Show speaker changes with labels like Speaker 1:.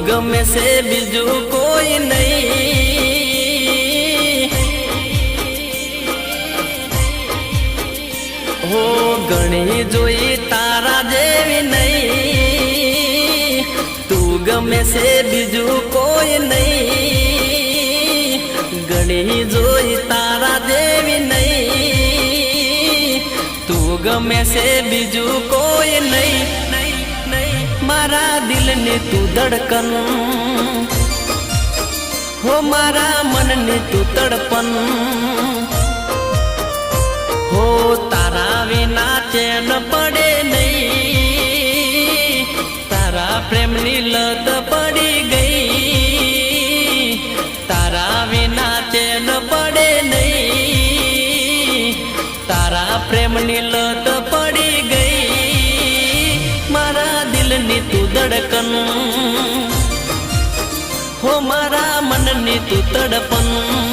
Speaker 1: ગમે છે બીજું કોઈ નહીં હો ઘણી જોઈ તારા જેવી નહીં તું ગમે છે બીજું કોઈ નહીં ઘણી જોઈ તારા જેવી નહીં તું ગમે છે બીજું કોઈ નહીં મારા દિલની તું ધડકન હો મારા મનની તું તડપન હો તારા વિના ચેન પડે નહીં તારા પ્રેમની લત પડી ગઈ તારા વિના ચેન પડે નહીં તારા પ્રેમની લત પડી ગઈ મારા દિલની તું ધડકન હો મારા મનની તું તડપન